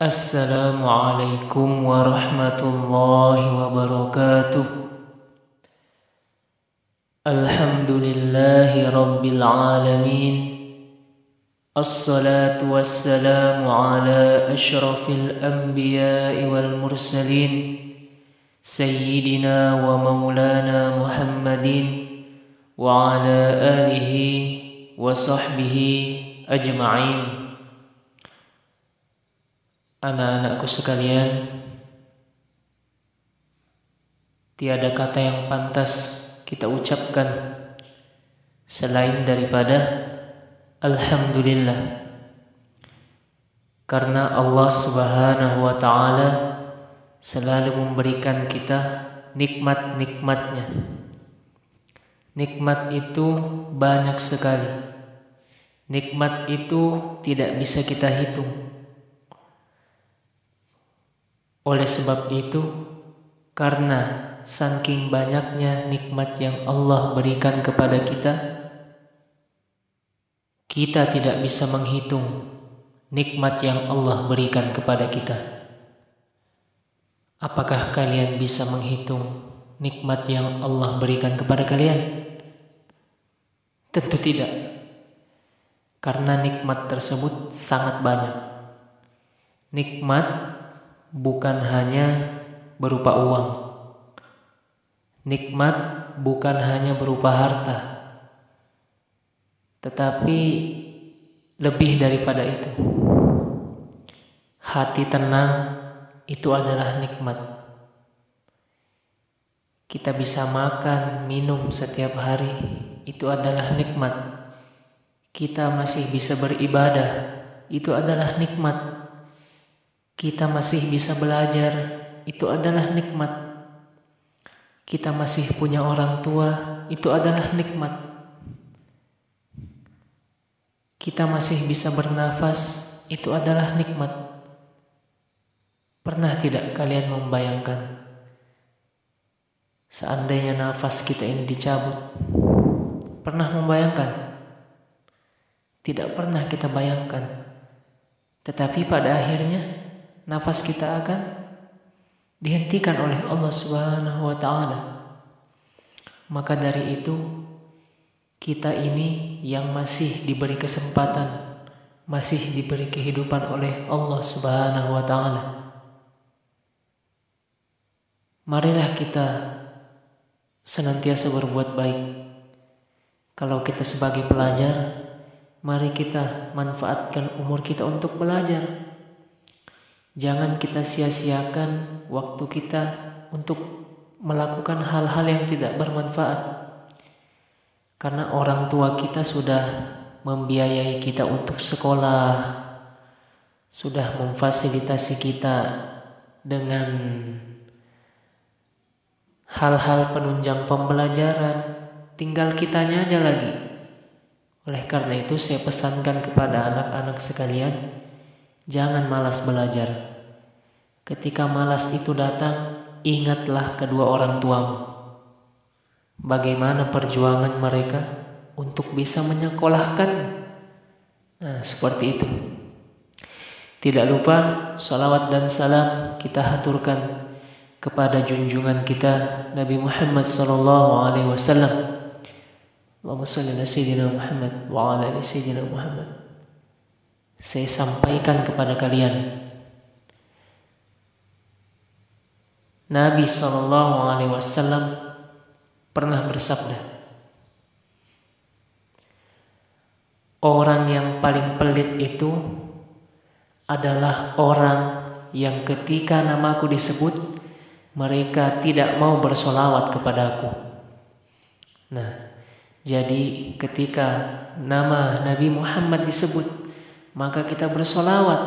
Assalamualaikum warahmatullahi wabarakatuh. Alhamdulillahi rabbil alamin. Assalatu wassalamu ala ashrafil anbiya'i wal mursalin, Sayyidina wa maulana Muhammadin wa ala alihi wa sahbihi ajma'in. Anak-anakku sekalian, tiada kata yang pantas kita ucapkan selain daripada Alhamdulillah, karena Allah Subhanahu wa Ta'ala selalu memberikan kita nikmat-nikmatnya. Nikmat itu banyak sekali. Nikmat itu tidak bisa kita hitung. Oleh sebab itu, karena saking banyaknya nikmat yang Allah berikan kepada kita, kita tidak bisa menghitung nikmat yang Allah berikan kepada kita. Apakah kalian bisa menghitung nikmat yang Allah berikan kepada kalian? Tentu tidak, karena nikmat tersebut sangat banyak. Nikmat bukan hanya berupa uang. Nikmat bukan hanya berupa harta, tetapi lebih daripada itu. Hati tenang itu adalah nikmat. Kita bisa makan, minum setiap hari, itu adalah nikmat. Kita masih bisa beribadah, itu adalah nikmat. Kita masih bisa belajar, itu adalah nikmat. Kita masih punya orang tua, itu adalah nikmat. Kita masih bisa bernafas, itu adalah nikmat. Pernah tidak kalian membayangkan seandainya nafas kita ini dicabut? Pernah membayangkan? Tidak pernah kita bayangkan. Tetapi pada akhirnya nafas kita akan dihentikan oleh Allah Subhanahu wa Ta'ala. Maka dari itu, kita ini yang masih diberi kesempatan, masih diberi kehidupan oleh Allah Subhanahu wa Ta'ala, marilah kita senantiasa berbuat baik. Kalau kita sebagai pelajar, mari kita manfaatkan umur kita untuk belajar. Jangan kita sia-siakan waktu kita untuk melakukan hal-hal yang tidak bermanfaat. Karena orang tua kita sudah membiayai kita untuk sekolah, sudah memfasilitasi kita dengan hal-hal penunjang pembelajaran. Tinggal kitanya aja lagi. Oleh karena itu saya pesankan kepada anak-anak sekalian, jangan malas belajar. Ketika malas itu datang, ingatlah kedua orang tuamu. Bagaimana perjuangan mereka untuk bisa menyekolahkan. Nah, seperti itu. Tidak lupa salawat dan salam kita haturkan kepada junjungan kita Nabi Muhammad SAW. Allahumma shalli ala sayyidina Muhammad wa ala ali sayyidina Muhammad. Saya sampaikan kepada kalian, Nabi SAW pernah bersabda, orang yang paling pelit itu adalah orang yang ketika namaku disebut, mereka tidak mau bersolawat kepadaku. Nah, jadi ketika nama Nabi Muhammad disebut, maka kita bersolawat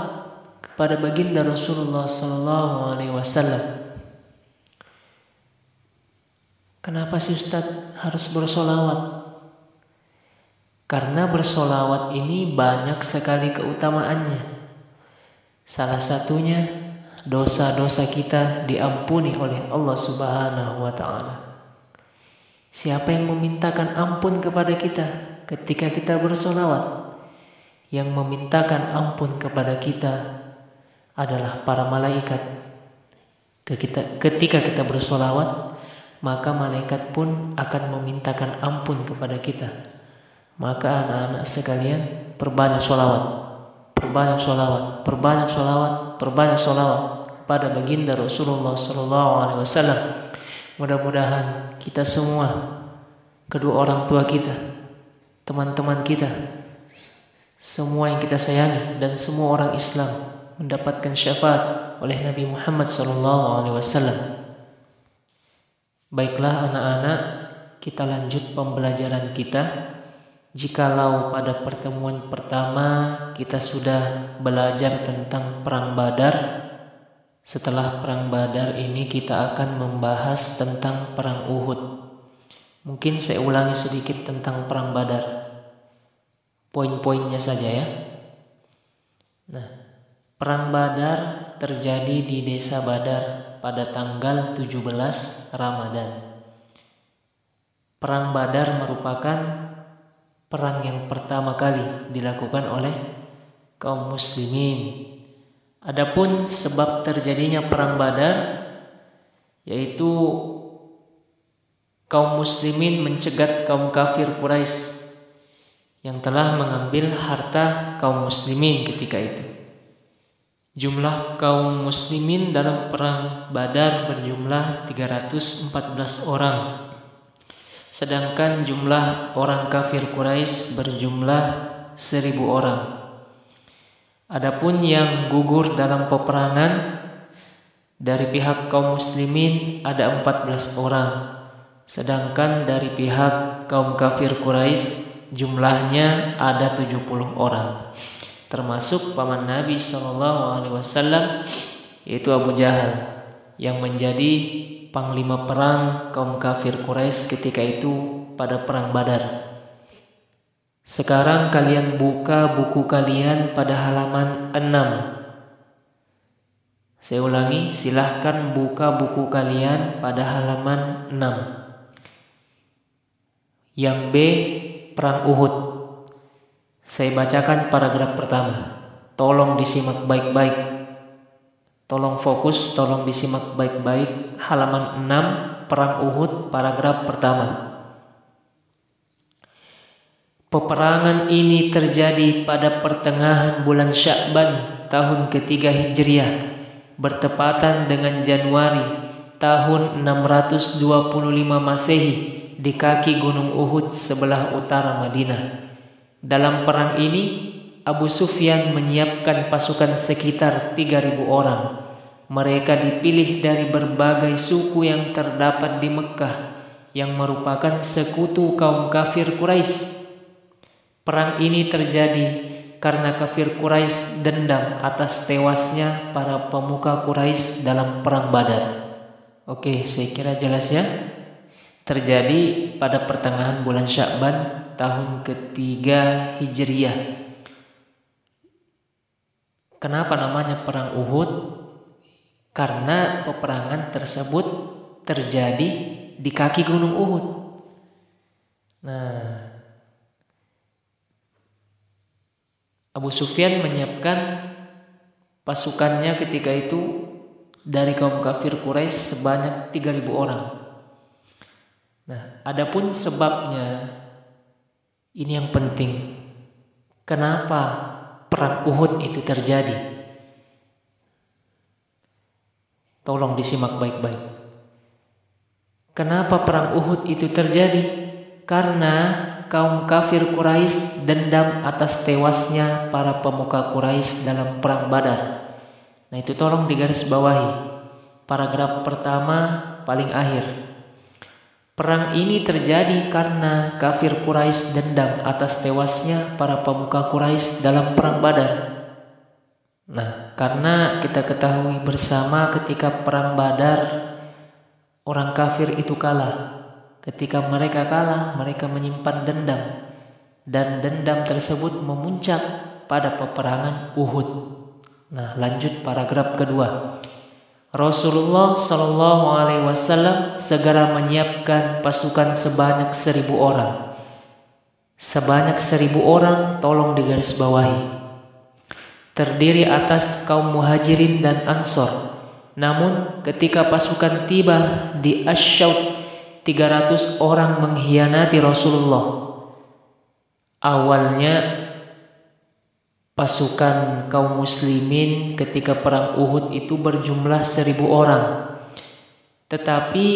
kepada baginda Rasulullah SAW. Kenapa sih Ustaz harus bersolawat? Karena bersolawat ini banyak sekali keutamaannya. Salah satunya, dosa-dosa kita diampuni oleh Allah Subhanahu wa Ta'ala. Siapa yang memintakan ampun kepada kita ketika kita bersolawat? Yang memintakan ampun kepada kita adalah para malaikat. Ketika kita bersolawat, maka malaikat pun akan memintakan ampun kepada kita. Maka anak-anak sekalian, perbanyak solawat, perbanyak solawat, perbanyak solawat, perbanyak solawat pada baginda Rasulullah SAW. Mudah-mudahan kita semua, kedua orang tua kita, teman-teman kita, semua yang kita sayangi, dan semua orang Islam mendapatkan syafaat oleh Nabi Muhammad SAW. Baiklah anak-anak, kita lanjut pembelajaran kita. Jikalau pada pertemuan pertama kita sudah belajar tentang Perang Badar, setelah Perang Badar ini kita akan membahas tentang Perang Uhud. Mungkin saya ulangi sedikit tentang Perang Badar, poin-poinnya saja ya. Nah, Perang Badar terjadi di Desa Badar pada tanggal 17 Ramadan. Perang Badar merupakan perang yang pertama kali dilakukan oleh kaum muslimin. Adapun sebab terjadinya Perang Badar, yaitu kaum muslimin mencegat kaum kafir Quraisy yang telah mengambil harta kaum muslimin ketika itu. Jumlah kaum muslimin dalam Perang Badar berjumlah 314 orang. Sedangkan jumlah orang kafir Quraisy berjumlah 1000 orang. Adapun yang gugur dalam peperangan dari pihak kaum muslimin ada 14 orang. Sedangkan dari pihak kaum kafir Quraisy jumlahnya ada 70 orang. Termasuk paman Nabi SAW, yaitu Abu Jahal, yang menjadi panglima perang kaum kafir Quraisy ketika itu pada Perang Badar. Sekarang kalian buka buku kalian pada halaman 6. Saya ulangi, silahkan buka buku kalian pada halaman 6. Yang B, Perang Uhud. Saya bacakan paragraf pertama. Tolong disimak baik-baik. Tolong fokus, tolong disimak baik-baik. Halaman 6, Perang Uhud, paragraf pertama. Peperangan ini terjadi pada pertengahan bulan Sya'ban tahun ketiga Hijriah, bertepatan dengan Januari tahun 625 Masehi di kaki Gunung Uhud sebelah utara Madinah. Dalam perang ini, Abu Sufyan menyiapkan pasukan sekitar 3.000 orang. Mereka dipilih dari berbagai suku yang terdapat di Mekkah, yang merupakan sekutu kaum kafir Quraisy. Perang ini terjadi karena kafir Quraisy dendam atas tewasnya para pemuka Quraisy dalam Perang Badar. Oke, saya kira jelas ya. Terjadi pada pertengahan bulan Sya'ban tahun ketiga Hijriah. Kenapa namanya Perang Uhud? Karena peperangan tersebut terjadi di kaki Gunung Uhud. Nah, Abu Sufyan menyiapkan pasukannya ketika itu dari kaum kafir Quraisy sebanyak 3.000 orang. Nah, adapun sebabnya, ini yang penting. Kenapa Perang Uhud itu terjadi? Tolong disimak baik-baik. Kenapa Perang Uhud itu terjadi? Karena kaum kafir Quraisy dendam atas tewasnya para pemuka Quraisy dalam Perang Badar. Nah, itu tolong digarisbawahi. Paragraf pertama paling akhir. Perang ini terjadi karena kafir Quraisy dendam atas tewasnya para pemuka Quraisy dalam Perang Badar. Nah, karena kita ketahui bersama ketika Perang Badar, orang kafir itu kalah. Ketika mereka kalah, mereka menyimpan dendam. Dan dendam tersebut memuncak pada peperangan Uhud. Nah, lanjut paragraf kedua. Rasulullah SAW segera menyiapkan pasukan sebanyak 1.000 orang. Sebanyak 1.000 orang, tolong digarisbawahi. terdiri atas kaum Muhajirin dan Ansor. Namun ketika pasukan tiba di Asy-Syaut, 300 orang mengkhianati Rasulullah. Awalnya pasukan kaum muslimin ketika perang Uhud itu berjumlah 1000 orang. Tetapi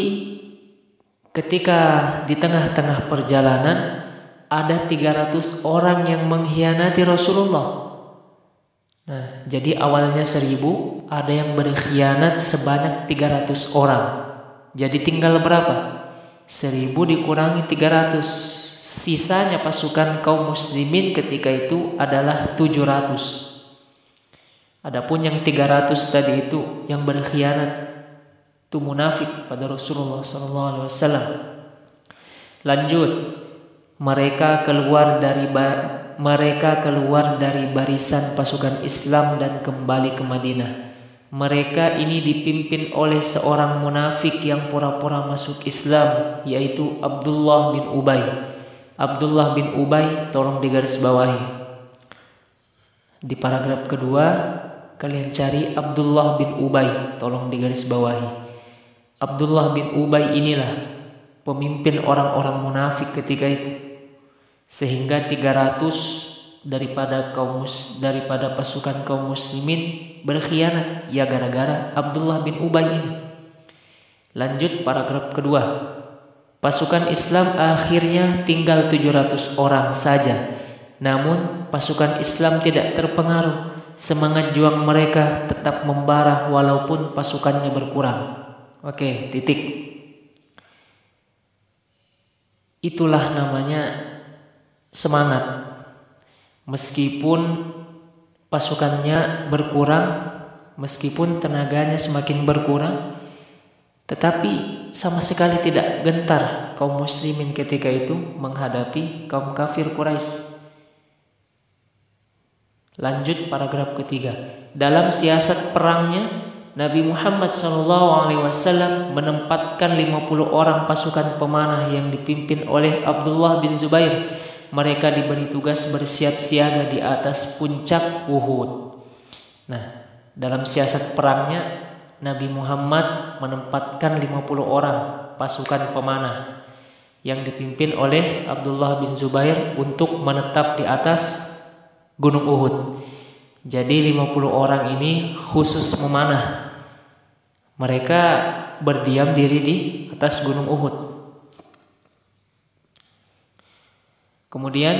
ketika di tengah-tengah perjalanan ada 300 orang yang mengkhianati Rasulullah. Nah, jadi awalnya 1000, ada yang berkhianat sebanyak 300 orang. Jadi tinggal berapa? 1000 dikurangi 300. Sisanya pasukan kaum muslimin ketika itu adalah 700. Adapun yang 300 tadi itu yang berkhianat, itu munafik pada Rasulullah SAW. Lanjut, mereka keluar dari barisan pasukan Islam dan kembali ke Madinah. Mereka ini dipimpin oleh seorang munafik yang pura-pura masuk Islam, yaitu Abdullah bin Ubay. Abdullah bin Ubay tolong digarisbawahi. Di paragraf kedua kalian cari Abdullah bin Ubay, tolong digarisbawahi. Abdullah bin Ubay inilah pemimpin orang-orang munafik ketika itu. Sehingga 300 daripada pasukan kaum muslimin berkhianat ya gara-gara Abdullah bin Ubay ini. Lanjut paragraf kedua. Pasukan Islam akhirnya tinggal 700 orang saja. Namun pasukan Islam tidak terpengaruh. Semangat juang mereka tetap membara walaupun pasukannya berkurang. Oke, titik. Itulah namanya semangat. Meskipun pasukannya berkurang, meskipun tenaganya semakin berkurang, tetapi sama sekali tidak gentar kaum muslimin ketika itu menghadapi kaum kafir Quraisy. Lanjut paragraf ketiga. Dalam siasat perangnya, Nabi Muhammad SAW menempatkan 50 orang pasukan pemanah yang dipimpin oleh Abdullah bin Zubair. Mereka diberi tugas bersiap siaga di atas puncak Uhud. Nah, dalam siasat perangnya Nabi Muhammad menempatkan 50 orang pasukan pemanah yang dipimpin oleh Abdullah bin Zubair untuk menetap di atas Gunung Uhud. Jadi 50 orang ini khusus memanah. Mereka berdiam diri di atas Gunung Uhud. Kemudian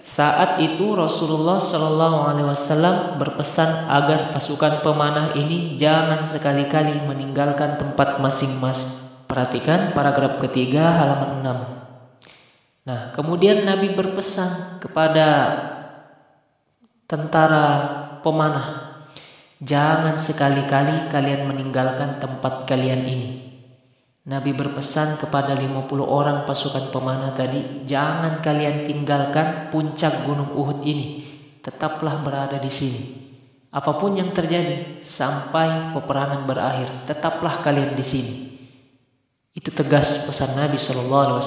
saat itu Rasulullah SAW berpesan agar pasukan pemanah ini jangan sekali-kali meninggalkan tempat masing-masing. Perhatikan paragraf ketiga halaman 6. Nah, kemudian Nabi berpesan kepada tentara pemanah, jangan sekali-kali kalian meninggalkan tempat kalian ini. Nabi berpesan kepada 50 orang pasukan pemanah tadi, jangan kalian tinggalkan puncak Gunung Uhud ini. Tetaplah berada di sini. Apapun yang terjadi sampai peperangan berakhir, tetaplah kalian di sini. Itu tegas pesan Nabi SAW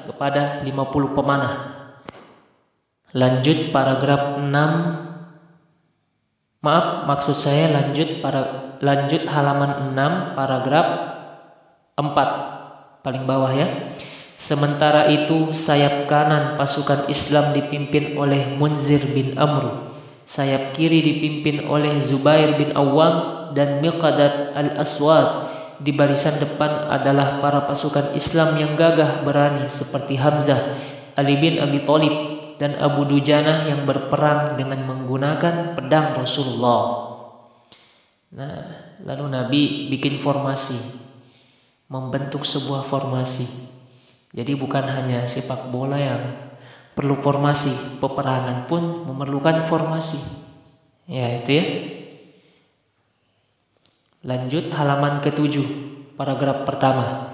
kepada 50 pemanah. Lanjut paragraf 6. Lanjut halaman 6 paragraf 4 paling bawah ya. Sementara itu sayap kanan pasukan Islam dipimpin oleh Munzir bin Amr, sayap kiri dipimpin oleh Zubair bin Awwam dan Miqdad al-Aswad. Di barisan depan adalah para pasukan Islam yang gagah berani seperti Hamzah, Ali bin Abi Thalib dan Abu Dujanah yang berperang dengan menggunakan pedang Rasulullah. Nah, lalu Nabi bikin formasi, membentuk sebuah formasi. Jadi bukan hanya sepak bola yang perlu formasi, peperangan pun memerlukan formasi. Ya, itu ya. Lanjut halaman ke-7, paragraf pertama.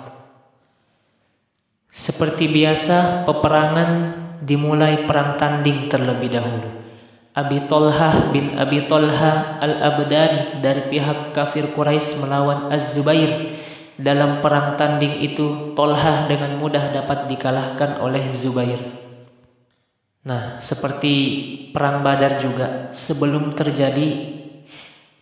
Seperti biasa, peperangan dimulai perang tanding terlebih dahulu. Abi Thalhah bin Abi Thalhah al-Abdari dari pihak kafir Quraisy melawan Az-Zubair. Dalam perang tanding itu, Thalhah dengan mudah dapat dikalahkan oleh Zubair. Nah, seperti perang Badar juga, sebelum terjadi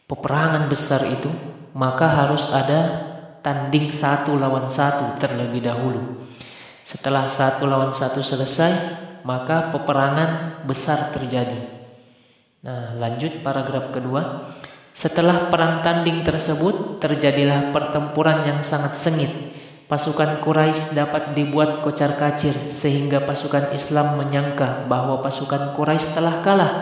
peperangan besar itu, maka harus ada tanding 1 lawan 1 terlebih dahulu. Setelah 1 lawan 1 selesai, maka peperangan besar terjadi. Nah, lanjut paragraf kedua. Setelah perang tanding tersebut, terjadilah pertempuran yang sangat sengit. Pasukan Quraisy dapat dibuat kocar-kacir sehingga pasukan Islam menyangka bahwa pasukan Quraisy telah kalah.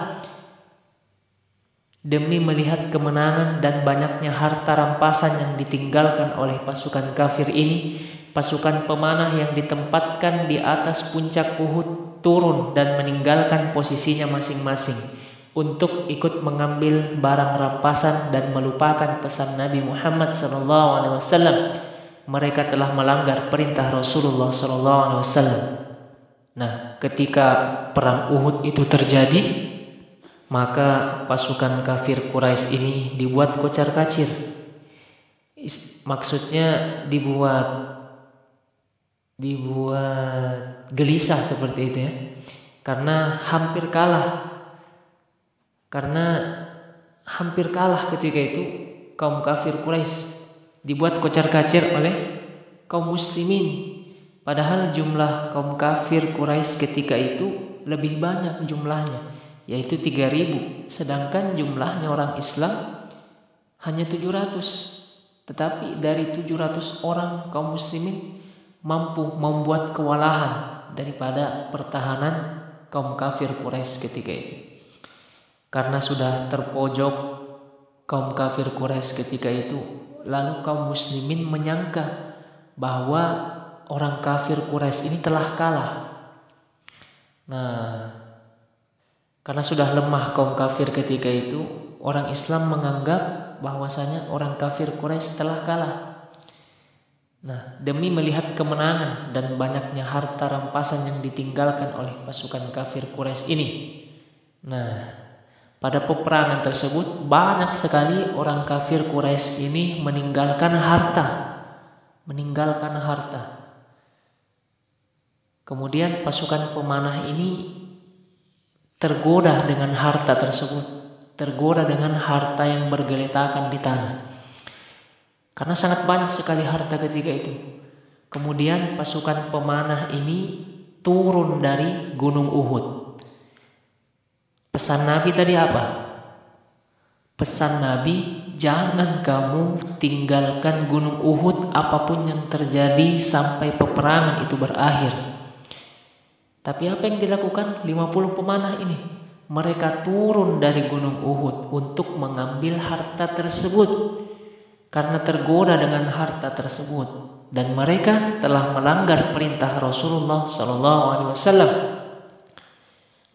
Demi melihat kemenangan dan banyaknya harta rampasan yang ditinggalkan oleh pasukan kafir ini, pasukan pemanah yang ditempatkan di atas puncak Uhud turun dan meninggalkan posisinya masing-masing untuk ikut mengambil barang rampasan dan melupakan pesan Nabi Muhammad SAW. Mereka telah melanggar perintah Rasulullah SAW. Nah, ketika perang Uhud itu terjadi, maka pasukan kafir Quraisy ini dibuat kocar-kacir. Maksudnya dibuat gelisah seperti itu ya. Karena hampir kalah ketika itu kaum kafir Quraisy dibuat kocar-kacir oleh kaum muslimin. Padahal jumlah kaum kafir Quraisy ketika itu lebih banyak jumlahnya, yaitu 3.000, sedangkan jumlahnya orang Islam hanya 700. Tetapi dari 700 orang kaum muslimin mampu membuat kewalahan daripada pertahanan kaum kafir Quraisy ketika itu. Karena sudah terpojok kaum kafir Quraisy ketika itu, lalu kaum muslimin menyangka bahwa orang kafir Quraisy ini telah kalah. Nah, karena sudah lemah kaum kafir ketika itu, orang Islam menganggap bahwasanya orang kafir Quraisy telah kalah. Nah, demi melihat kemenangan dan banyaknya harta rampasan yang ditinggalkan oleh pasukan kafir Quraisy ini. Nah, pada peperangan tersebut banyak sekali orang kafir Quraisy ini meninggalkan harta. Kemudian pasukan pemanah ini tergoda dengan harta tersebut, tergoda dengan harta yang bergeletakan di tanah. Karena sangat banyak sekali harta ketika itu. Kemudian pasukan pemanah ini turun dari Gunung Uhud. Pesan Nabi tadi apa? Pesan Nabi, jangan kamu tinggalkan Gunung Uhud apapun yang terjadi sampai peperangan itu berakhir. Tapi apa yang dilakukan 50 pemanah ini? Mereka turun dari Gunung Uhud untuk mengambil harta tersebut karena tergoda dengan harta tersebut, dan mereka telah melanggar perintah Rasulullah SAW.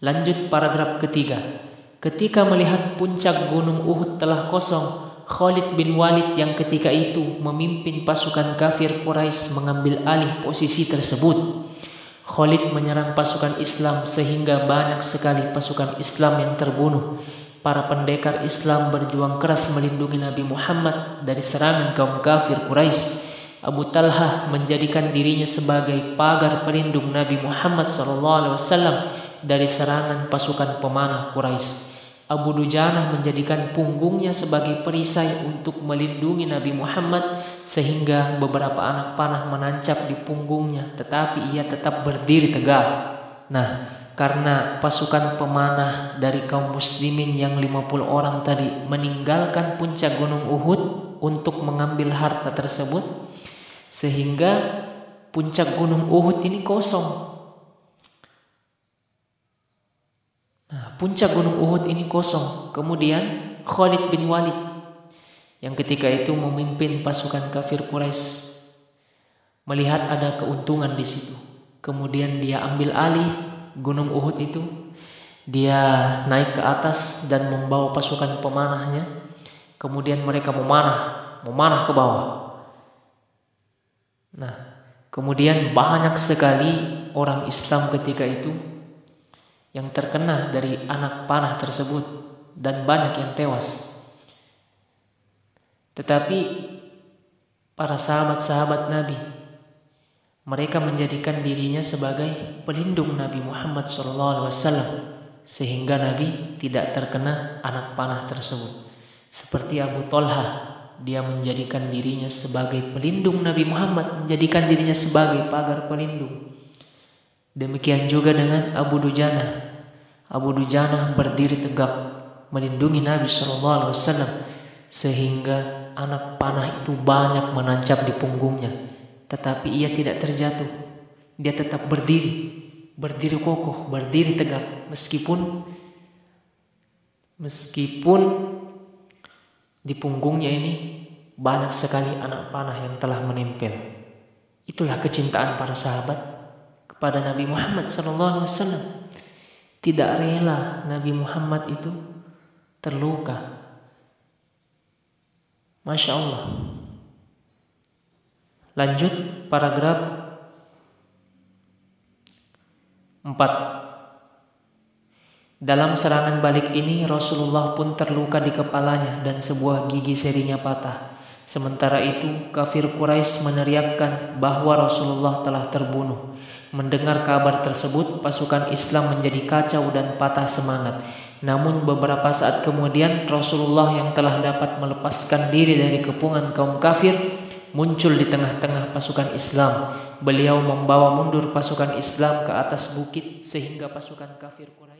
Lanjut paragraf ketiga. Ketika melihat puncak Gunung Uhud telah kosong, Khalid bin Walid yang ketika itu memimpin pasukan kafir Quraisy mengambil alih posisi tersebut. Khalid menyerang pasukan Islam sehingga banyak sekali pasukan Islam yang terbunuh. Para pendekar Islam berjuang keras melindungi Nabi Muhammad dari serangan kaum kafir Quraisy. Abu Talhah menjadikan dirinya sebagai pagar pelindung Nabi Muhammad SAW dari serangan pasukan pemanah Quraisy. Abu Dujanah menjadikan punggungnya sebagai perisai untuk melindungi Nabi Muhammad sehingga beberapa anak panah menancap di punggungnya, tetapi ia tetap berdiri tegak. Nah, karena pasukan pemanah dari kaum muslimin yang 50 orang tadi meninggalkan puncak Gunung Uhud untuk mengambil harta tersebut, sehingga puncak Gunung Uhud ini kosong. Puncak Gunung Uhud ini kosong. Kemudian Khalid bin Walid yang ketika itu memimpin pasukan kafir Quraisy melihat ada keuntungan di situ. Kemudian dia ambil alih Gunung Uhud itu. Dia naik ke atas dan membawa pasukan pemanahnya. Kemudian mereka memanah ke bawah. Nah, kemudian banyak sekali orang Islam ketika itu yang terkena dari anak panah tersebut dan banyak yang tewas. Tetapi para sahabat-sahabat Nabi Mereka menjadikan dirinya sebagai pelindung Nabi Muhammad SAW, sehingga Nabi tidak terkena anak panah tersebut. Seperti Abu Thalha, dia menjadikan dirinya sebagai pelindung Nabi Muhammad, menjadikan dirinya sebagai pagar pelindung. Demikian juga dengan Abu Dujana. Abu Dujana berdiri tegak melindungi Nabi SAW, sehingga anak panah itu banyak menancap di punggungnya, tetapi ia tidak terjatuh. Dia tetap berdiri kokoh, berdiri tegak, meskipun di punggungnya ini banyak sekali anak panah yang telah menempel. Itulah kecintaan para sahabat kepada Nabi Muhammad SAW. Tidak rela Nabi Muhammad itu terluka. Masya Allah. Lanjut paragraf 4. Dalam serangan balik ini Rasulullah pun terluka di kepalanya dan sebuah gigi serinya patah. Sementara itu kafir Quraisy meneriakkan bahwa Rasulullah telah terbunuh. Mendengar kabar tersebut, pasukan Islam menjadi kacau dan patah semangat. Namun beberapa saat kemudian Rasulullah yang telah dapat melepaskan diri dari kepungan kaum kafir muncul di tengah-tengah pasukan Islam. Beliau membawa mundur pasukan Islam ke atas bukit sehingga pasukan kafir Quraisy